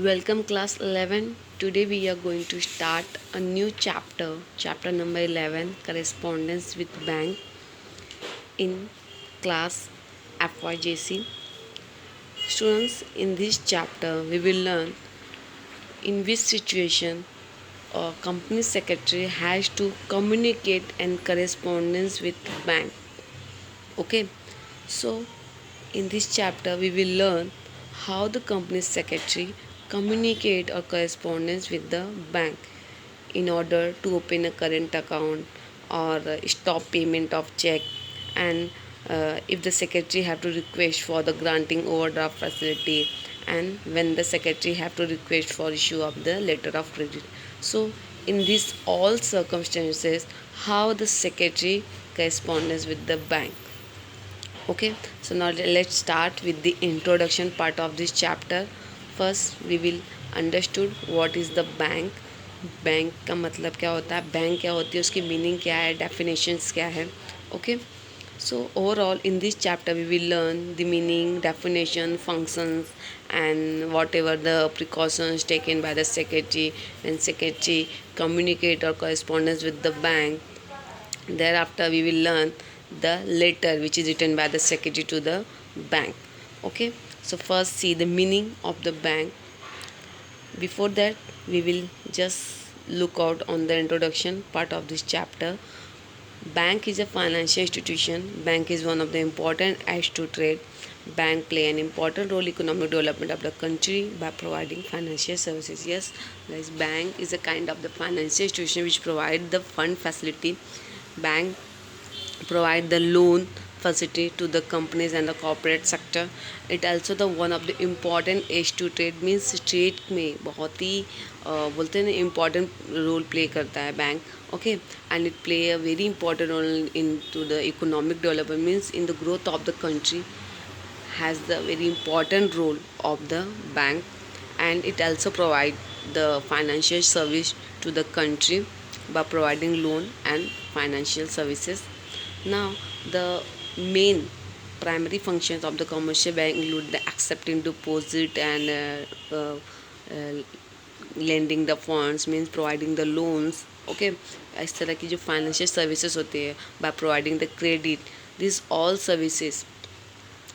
Welcome class 11. Today we are going to start a new chapter number 11, correspondence with bank in class FYJC. Students, in this chapter we will learn in which situation a company secretary has to communicate and correspondence with bank. Okay, so in this chapter we will learn how the company secretary communicate or correspondence with the bank in order to open a current account or stop payment of check, and if the secretary have to request for the granting overdraft facility, and when the secretary have to request for issue of the letter of credit. So in these all circumstances, how the secretary correspondence with the bank. Okay, so now let's start with the introduction part of this chapter. First we will understood what is the bank. Bank का मतलब क्या होता है, bank क्या होती है, उसकी meaning क्या है, डेफिनेशंस क्या है. Okay, so overall in this chapter we will learn the meaning, definition, functions, and whatever the precautions taken by the secretary when secretary communicate or correspondence with the bank. Thereafter we will learn the letter which is written by the secretary to the bank. Okay, so first see the meaning of the bank. Before that we will just look out on the introduction part of this chapter. Bank is a financial institution. Bank is one of the important aids to trade. Bank play an important role in economic development of the country by providing financial services. Yes, guys, bank is a kind of the financial institution which provide the fund facility. Bank provide the loan facility to the companies and the corporate sector. It also the one of the important as to trade means trade में बहुत ही बोलते हैं ना important role play करता है bank. Okay, and it play a very important role in to the economic development means in the growth of the country has the very important role of the bank, and it also provide the financial service to the country by providing loan and financial services. Now, the main primary functions of the commercial bank include the accepting deposit and uh, lending the funds, means providing the loans. Okay, इस तरह की जो financial services होती है by providing the credit, these all services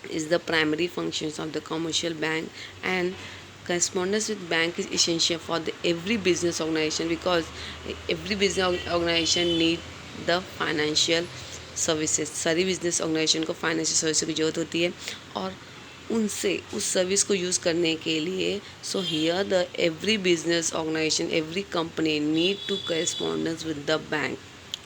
is the primary functions of the commercial bank. And correspondence with bank is essential for the every business organization, because every business organization need the financial services. सारी business organisation को financial service की ज़रूरत होती है और उनसे उस service को यूज़ करने के लिए so here the every business organisation, every company need to correspondence with the bank.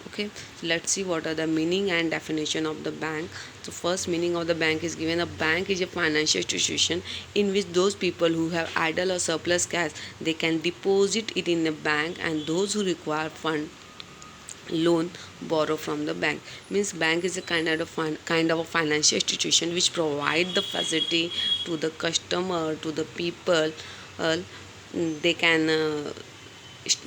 Okay, so let's see what are the meaning and definition of the bank. So first meaning of the bank is given: a bank is a financial institution in which those people who have idle or surplus cash, they can deposit it in a bank, and those who require fund loan borrow from the bank. Means bank is a kind of a financial institution which provide the facility to the customer, to the people. They can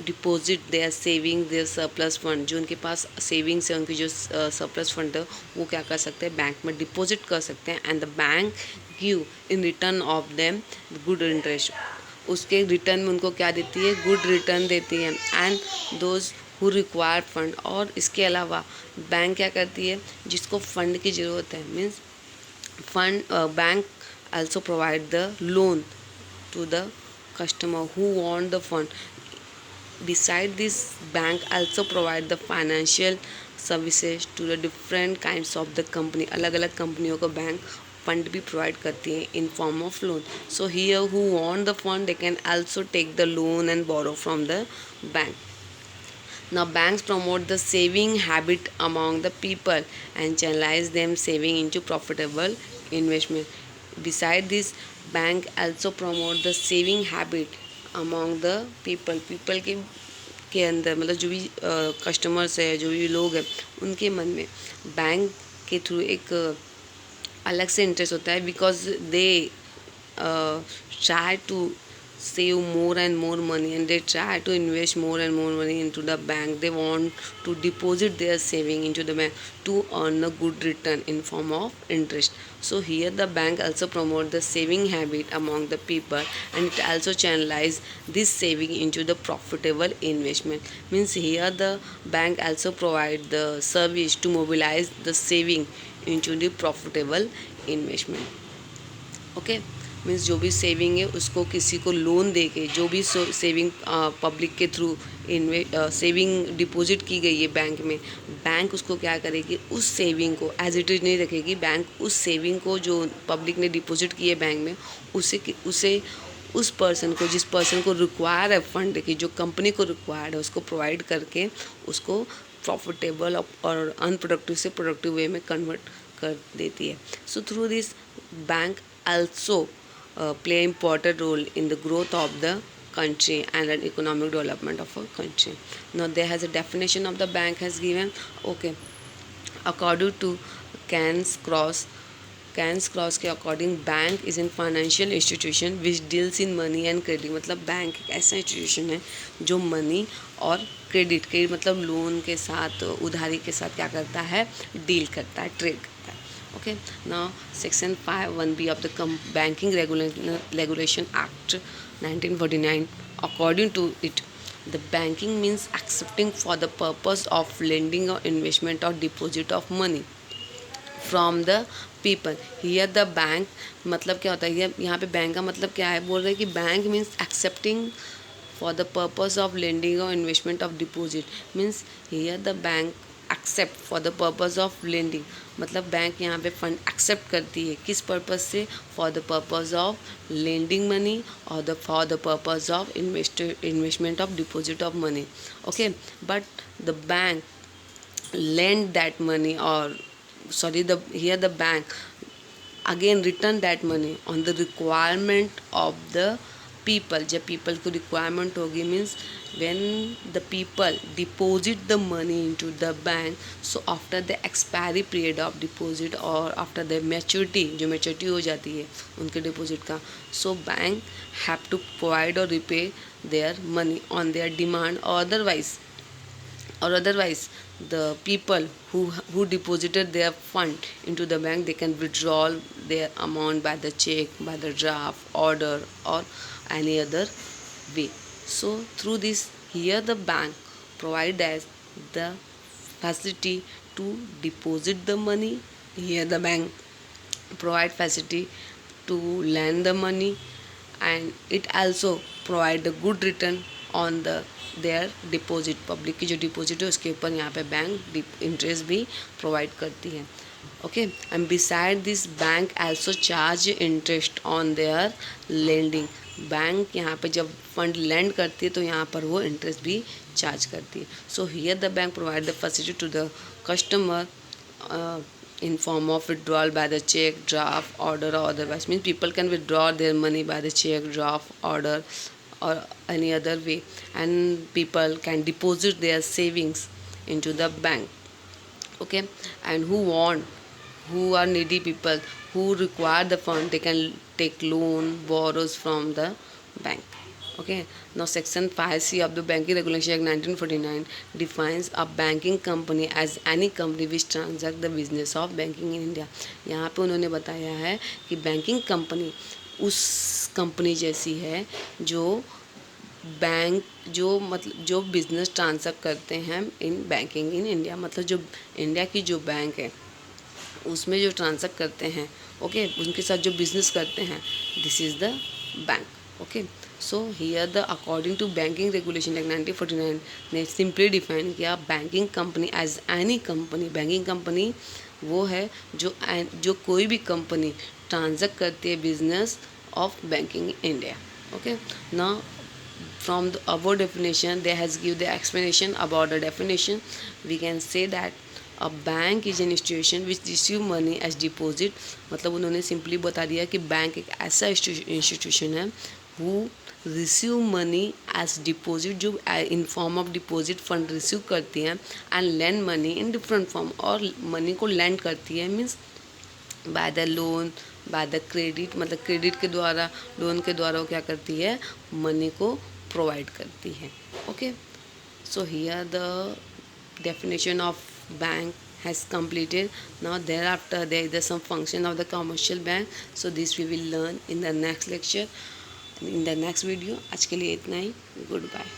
deposit their saving their surplus fund. जो उनके पास savings है, उनकी जो surplus fund है, वो क्या कर सकते हैं, बैंक में डिपॉजिट कर सकते हैं. And the bank give in return of them good interest. उसके रिटर्न में उनको क्या देती है, गुड रिटर्न देती है. And those who require fund, और इसके अलावा बैंक क्या करती है, जिसको फंड की ज़रूरत है, means fund, bank also provide the loan to the customer who want the fund. Beside this, bank also provide the financial services to the different kinds of the company. अलग अलग कंपनियों को बैंक फंड भी provide करती है in form of loan. So here who want the fund, they can also take the loan and borrow from the bank. Now banks promote the saving habit among the people and channelize them saving into profitable investment. Beside this, bank also promote the saving habit among the people. People के अंदर मतलब जो भी customers है, जो भी लोग हैं, उनके मन में बैंक के थ्रू एक अलग से इंटरेस्ट होता है, because they try to save more and more money, and they try to invest more and more money into the bank. They want to deposit their saving into the bank to earn a good return in form of interest. So here the bank also promote the saving habit among the people, and it also channelize this saving into the profitable investment. Means here the bank also provide the service to mobilize the saving into the profitable investment. Okay, means जो भी saving है उसको किसी को loan दे के, जो भी saving public के थ्रू सेविंग डिपॉजिट की गई है बैंक में, बैंक उसको क्या करेगी, उस सेविंग को एज इट इज़ नहीं रखेगी। बैंक उस सेविंग को जो पब्लिक ने डिपॉजिट की है बैंक में, उसे उस पर्सन को, जिस पर्सन को रिक्वायर है फंड की, जो कंपनी को रिक्वायर्ड है, उसको प्रोवाइड करके उसको प्रॉफिटेबल और अनप्रोडक्टिव से प्रोडक्टिव वे में कन्वर्ट कर देती है. So through this, bank also play important role in the growth of the country and an economic development of a country. Now there has a definition of the bank has given. Okay, according to Cairns Cross के according bank is in financial institution which deals in money and credit. मतलब bank एक ऐसा institution है जो money और credit मतलब loan के साथ, उधारी के साथ क्या करता है, डील करता है, ट्रेड करता है. Okay, now section 5(1)(b) of the banking regulation act 1949, according to it, the banking means accepting for the purpose of lending or investment or deposit of money from the people. Here the bank मतलब क्या होता है, यहाँ पे bank का मतलब क्या है, बोल रहे हैं कि bank means accepting for the purpose of lending or investment of deposit. Means here the bank accept for the purpose of lending. मतलब बैंक यहाँ पे फंड एक्सेप्ट करती है किस पर्पज़ से, for the purpose of lending money और for the purpose of investment of deposit of money. Okay, but the bank lend that money, or sorry, here the bank again return that money on the requirement of the people. जब people को requirement होगी, means when the people deposit the money into the bank, so after the expiry period of deposit or after the maturity, जो maturity हो जाती है उनके deposit का, so bank have to provide or repay their money on their demand, or otherwise the people who deposited their fund into the bank, they can withdraw their amount by the check, by the draft order, or any other way. So through this, here the bank provide as the facility to deposit the money. Here the bank provide facility to lend the money, and it also provide a good return on the their deposit. Public की जो deposit है उसके ऊपर यहाँ पे bank interest भी provide करती है. Okay, and beside this bank also charge interest on their lending. Bank यहाँ पे जब फंड लेंड करती है तो यहाँ पर वो इंटरेस्ट भी चार्ज करती है. So here the bank provide the facility to the customer in form of withdrawal by the check, draft, order, or otherwise. Means people can withdraw their money by the check, draft, order, or any other way, and people can deposit their savings into the bank. Okay, and who are needy people who require the fund, they can take loan, borrows from the bank. Okay, now section 5(c) of the banking regulation act 1949 defines a banking company as any company which transact the business of banking in India. यहाँ पे उन्होंने बताया है कि banking company उस company जैसी है जो बैंक जो बिजनेस ट्रांसैक्ट करते हैं इन बैंकिंग इन इंडिया. मतलब जो इंडिया की जो बैंक है उसमें जो ट्रांसैक्ट करते हैं, ओके, उनके साथ जो बिजनेस करते हैं, this is the bank. Okay, so here the according to banking regulation act 1949 ने सिंपली डिफाइन किया banking company as any company. Banking company वो है जो कोई भी कंपनी ट्रांसैक्ट करती है business of banking India. Okay, now from the above definition they has give the explanation about the definition. We can say that a bank is an institution which receive money as deposit. मतलब उन्होंने simply बता दिया कि bank एक ऐसा institution है who receive money as deposit, जो in form of deposit fund receive करती है, and lend money in different form, और money को lend करती है, means by the loan, by the credit, मतलब क्रेडिट के द्वारा, लोन के द्वारा वो क्या करती है, मनी को प्रोवाइड करती है. Okay, so here the definition of bank has completed. Now thereafter there is some function of the commercial bank, so this we will learn in the next lecture, in the next video. आज के लिए इतना ही. Goodbye.